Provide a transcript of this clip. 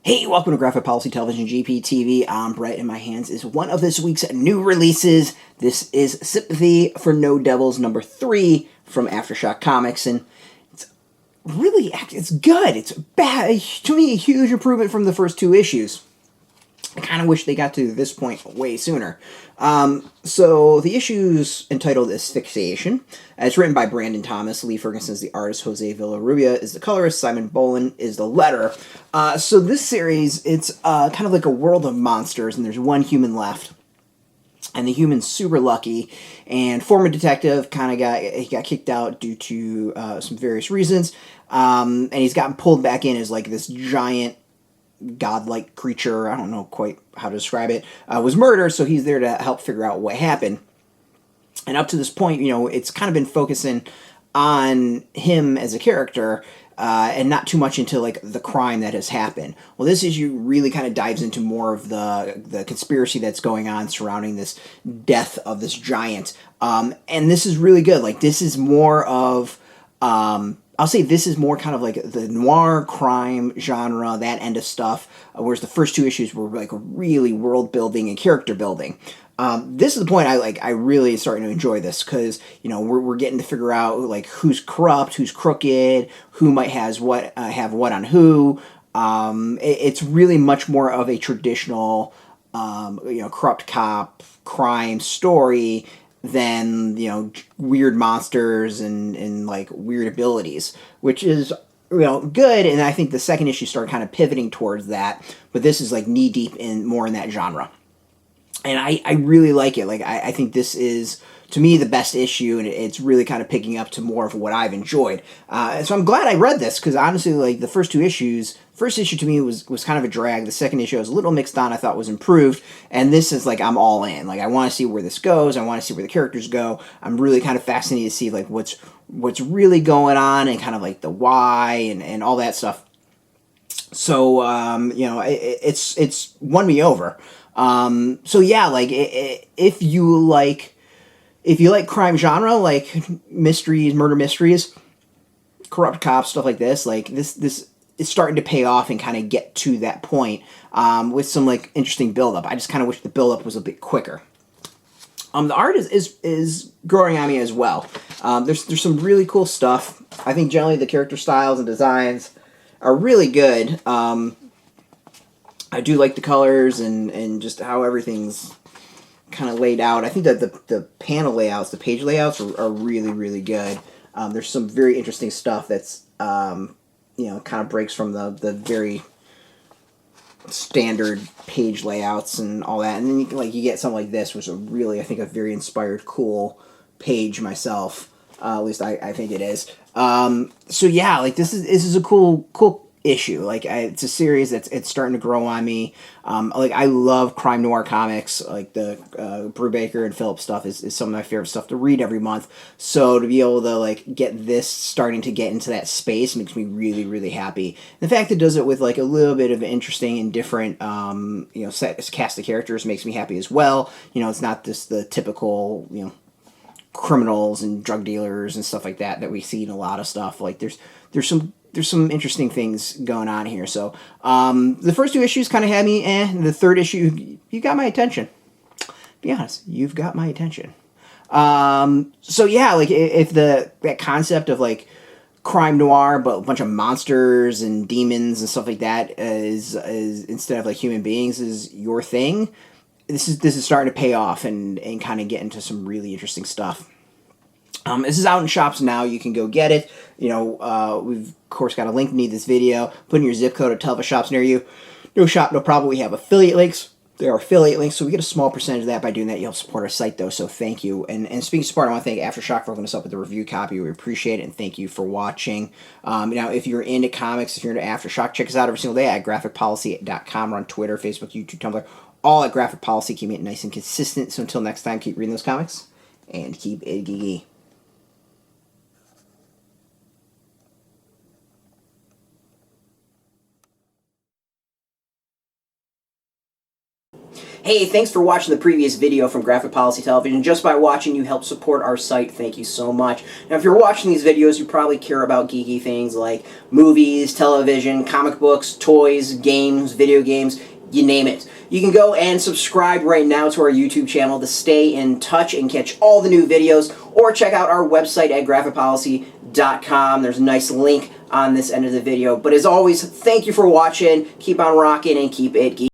Hey, welcome to Graphic Policy Television GPTV. I'm Brett. In my hands is one of this week's new releases. This is Sympathy For No Devils #3 from AfterShock Comics, and it's good. It's bad. To me, a huge improvement from the first two issues. I kind of wish they got to this point way sooner. So the issue's entitled Asphyxiation. It's written by Brandon Thomas. Lee Ferguson is the artist. Jose Villarrubia is the colorist. Simon Bowland is the letterer. So this series, it's kind of like a world of monsters, and there's one human left. And the human's super lucky, and former detective got kicked out due to some various reasons, and he's gotten pulled back in as like this giant godlike creature, I don't know quite how to describe it, was murdered, so he's there to help figure out what happened. And up to this point, it's kind of been focusing on him as a character, and not too much into like the crime that has happened. Well, this issue really kind of dives into more of the conspiracy that's going on surrounding this death of this giant. And this is really good. Like, this is more of I'll say this is more kind of like the noir crime genre, that end of stuff, whereas the first two issues were like really world building and character building. This is the point I really starting to enjoy this, because we're getting to figure out like who's corrupt, who's crooked, who might have what on who. It's really much more of a traditional corrupt cop crime story than weird monsters and like weird abilities, which is good. And I think the second issue started kind of pivoting towards that, but this is like knee deep in more in that genre, and I really like it. Like, I think this is, to me, the best issue, and it's really kind of picking up to more of what I've enjoyed. So I'm glad I read this, because honestly, like, the first issue to me was kind of a drag. The second issue I was a little mixed on. I thought was improved, and this is like I'm all in. Like, I want to see where this goes. I want to see where the characters go. I'm really kind of fascinated to see like what's really going on, and kind of like the why and all that stuff. So it's won me over. So yeah, like if you like crime genre, like mysteries, murder mysteries, corrupt cops, stuff like this, like this is starting to pay off and kind of get to that point, with some like interesting build-up. I just kind of wish the build-up was a bit quicker. The art is growing on me as well. There's some really cool stuff. I think generally the character styles and designs are really good. I do like the colors and just how everything's kind of laid out. I think that the panel layouts, the page layouts are really, really good. There's some very interesting stuff that's kind of breaks from the very standard page layouts and all that. And then you get something like this, which is really, I think, a very inspired, cool page myself. At least I think it is. So yeah, like this is a cool issue. Like, it's a series it's starting to grow on me. Like, I love crime noir comics. Like the Brubaker and Phillips stuff is some of my favorite stuff to read every month. So to be able to like get this starting to get into that space makes me really, really happy. And the fact that it does it with like a little bit of interesting and different cast of characters makes me happy as well. It's not just the typical criminals and drug dealers and stuff like that we see in a lot of stuff. Like, there's some interesting things going on here. So the first two issues kind of had me the third issue, you got my attention. Be honest, you've got my attention. So yeah, like, if that concept of like crime noir but a bunch of monsters and demons and stuff like that is instead of like human beings is your thing, this is starting to pay off and kind of get into some really interesting stuff. This is out in shops now. You can go get it. We've of course got a link beneath this video. Put in your zip code to tell the shops near you. No shop, no problem. We have affiliate links. There are affiliate links, so we get a small percentage of that by doing that. You help support our site, though, so thank you. And speaking of support, I want to thank AfterShock for hooking us up with the review copy. We appreciate it, and thank you for watching. Now, if you're into comics, if you're into AfterShock, check us out every single day at graphicpolicy.com. We're on Twitter, Facebook, YouTube, Tumblr, all at Graphic Policy. Keep it nice and consistent. So until next time, keep reading those comics, and keep it geeky. Hey, thanks for watching the previous video from Graphic Policy Television. Just by watching, you help support our site. Thank you so much. Now, if you're watching these videos, you probably care about geeky things like movies, television, comic books, toys, games, video games, you name it. You can go and subscribe right now to our YouTube channel to stay in touch and catch all the new videos, or check out our website at graphicpolicy.com. There's a nice link on this end of the video. But as always, thank you for watching. Keep on rocking and keep it geeky.